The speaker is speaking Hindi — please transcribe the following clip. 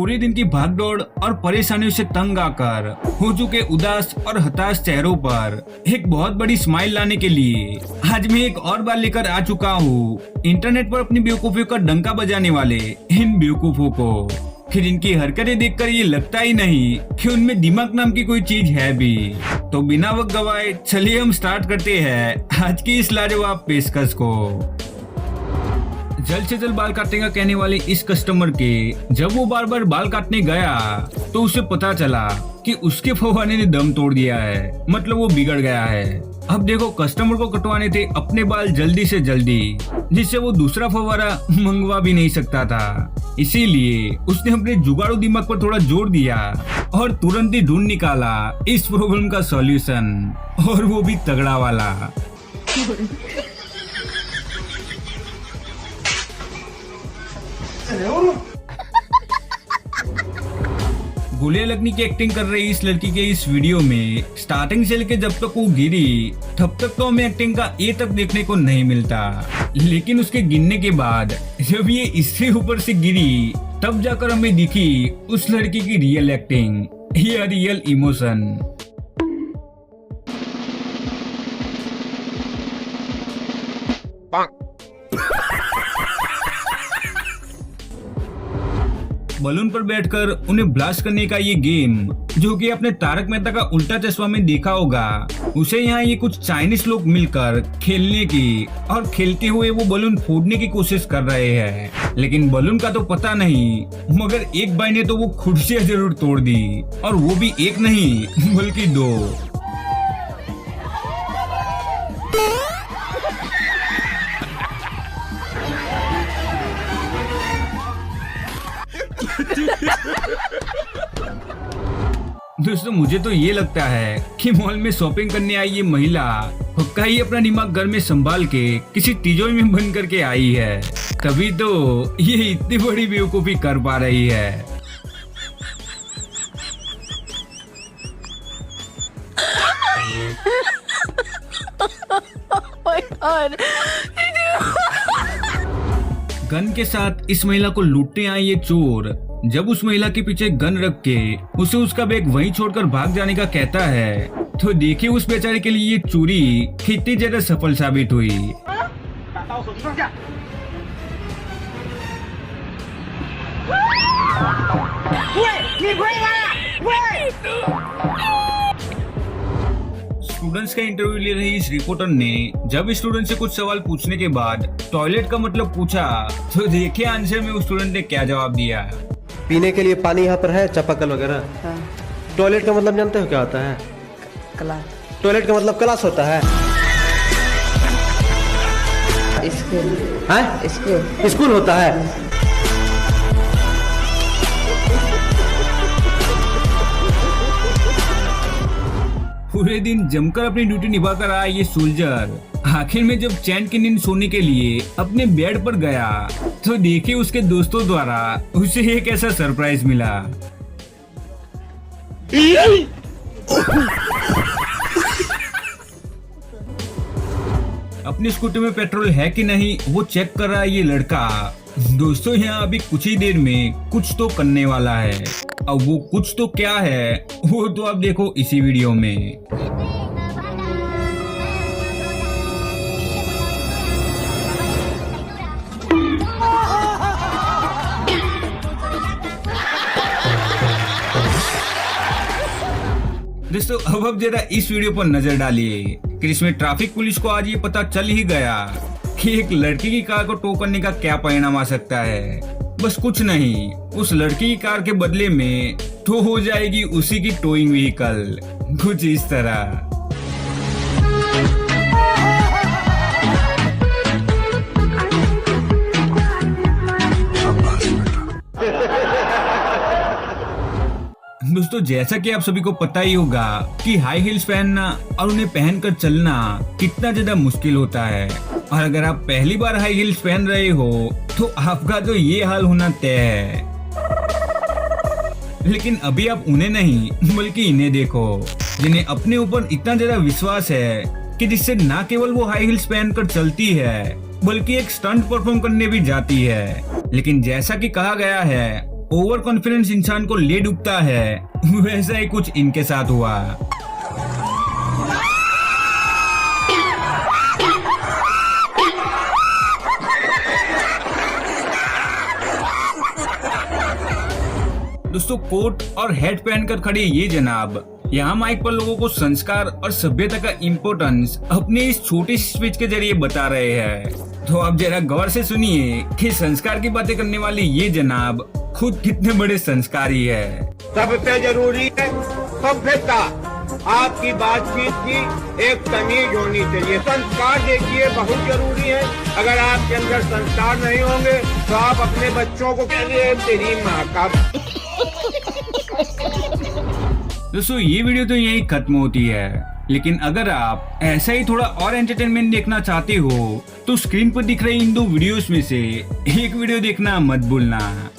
पूरे दिन की भागदौड़ और परेशानियों से तंग आकर हो चुके उदास और हताश चेहरों पर एक बहुत बड़ी स्माइल लाने के लिए आज मैं एक और बार लेकर आ चुका हूँ इंटरनेट पर अपनी बेवकूफियों का डंका बजाने वाले इन बेवकूफों को। फिर इनकी हरकतें देखकर ये लगता ही नहीं कि उनमें दिमाग नाम की कोई चीज है भी। तो बिना वक्त गवाए चलिए हम स्टार्ट करते हैं आज की इस लाजवाब पेशकश को। जल्द से जल्द बाल काटने का कहने वाले इस कस्टमर के जब वो बार बार बाल काटने गया तो उसे पता चला कि उसके फव्वारे ने दम तोड़ दिया है, मतलब वो बिगड़ गया है। अब देखो कस्टमर को कटवाने थे अपने बाल जल्दी से जल्दी, जिससे वो दूसरा फव्वारा मंगवा भी नहीं सकता था। इसीलिए उसने अपने जुगाड़ू दिमाग पर थोड़ा जोर दिया और तुरंत ही ढूंढ निकाला इस प्रॉब्लम का सॉल्यूशन, और वो भी तगड़ा वाला। गोलियां लगने की एक्टिंग कर रही इस लड़की के इस वीडियो में स्टार्टिंग से लेकर जब तक वो गिरी तब तक तो हमें एक्टिंग का ए तक देखने को नहीं मिलता, लेकिन उसके गिरने के बाद जब ये इससे ऊपर से गिरी तब जाकर हमें दिखी उस लड़की की रियल एक्टिंग या रियल इमोशन। बलून पर बैठकर उन्हें ब्लास्ट करने का ये गेम जो कि अपने तारक मेहता का उल्टा चश्मा में देखा होगा, उसे यहाँ ये कुछ चाइनीज लोग मिलकर खेलने की और खेलते हुए वो बलून फोड़ने की कोशिश कर रहे हैं। लेकिन बलून का तो पता नहीं, मगर एक भाई ने तो वो खुर्सियां जरूर तोड़ दी, और वो भी एक नहीं बल्कि दो। दोस्तों मुझे तो ये लगता है कि मॉल में शॉपिंग करने आई ये महिला पक्का ही अपना दिमाग घर में संभाल के किसी तिजोरी में बंद करके आई है, तभी तो ये इतनी बड़ी बेवकूफी कर पा रही है। गन के साथ इस महिला को लूटने आए ये चोर जब उस महिला के पीछे गन रख के उसे उसका बैग वहीं छोड़कर भाग जाने का कहता है, तो देखिए उस बेचारे के लिए ये चोरी कितनी ज्यादा सफल साबित हुई। स्टूडेंट्स का इंटरव्यू ले रही इस रिपोर्टर ने जब स्टूडेंट से कुछ सवाल पूछने के बाद टॉयलेट का मतलब पूछा, तो देखिए आंसर में उस स्टूडेंट ने क्या जवाब दिया। पीने के लिए पानी यहाँ पर है, चापाकल वगैरह। हाँ। टॉयलेट का मतलब जानते हो क्या होता है? क्लास। टॉयलेट का मतलब क्लास होता है। स्कूल है? स्कूल होता है। पूरे दिन जमकर अपनी ड्यूटी निभाकर आया ये सोल्जर आखिर में जब चैन की नींद सोने के लिए अपने बेड पर गया तो देखिए उसके दोस्तों द्वारा उसे एक ऐसा सरप्राइज मिला। अपनी स्कूटी में पेट्रोल है कि नहीं वो चेक कर रहा है ये लड़का। दोस्तों यहाँ अभी कुछ ही देर में कुछ तो करने वाला है, अब वो कुछ तो क्या है वो तो आप देखो इसी वीडियो में। दोस्तों अब जरा इस वीडियो पर नजर डालिए कि इसमें ट्रैफिक पुलिस को आज ये पता चल ही गया कि एक लड़की की कार को टो करने का क्या परिणाम आ सकता है। बस कुछ नहीं, उस लड़की की कार के बदले में टो हो जाएगी उसी की टोइंग व्हीकल, कुछ इस तरह। दोस्तों जैसा कि आप सभी को पता ही होगा कि हाई हील्स पहनना और उन्हें पहनकर चलना कितना ज्यादा मुश्किल होता है, और अगर आप पहली बार हाई हील्स पहन रहे हो तो आपका तो ये हाल होना तय है। लेकिन अभी आप उन्हें नहीं बल्कि इन्हें देखो जिन्हें अपने ऊपर इतना ज्यादा विश्वास है कि जिससे न केवल वो हाई हील्स पहनकर चलती है बल्कि एक स्टंट परफॉर्म करने भी जाती है। लेकिन जैसा कि कहा गया है ओवर कॉन्फिडेंस इंसान को ले डूबता है, वैसा ही कुछ इनके साथ हुआ। दोस्तों, कोट और हेड पहनकर खड़े ये जनाब यहाँ माइक पर लोगों को संस्कार और सभ्यता का इम्पोर्टेंस अपने इस छोटी स्पीच के जरिए बता रहे हैं। तो आप जरा गौर से सुनिए कि संस्कार की बातें करने वाले ये जनाब खुद कितने बड़े संस्कारी है। सबसे जरूरी है सभ्यता। आपकी बातचीत की एक तमीज होनी चाहिए। संस्कार देखिए बहुत जरूरी है। अगर आपके अंदर संस्कार नहीं होंगे तो आप अपने बच्चों को कहेंगे तेरी माँ का। दोस्तों, ये वीडियो तो यही खत्म होती है, लेकिन अगर आप ऐसा ही थोड़ा और एंटरटेनमेंट देखना चाहते हो तो स्क्रीन पर दिख रही इन दो वीडियोस में से एक वीडियो देखना मत भूलना।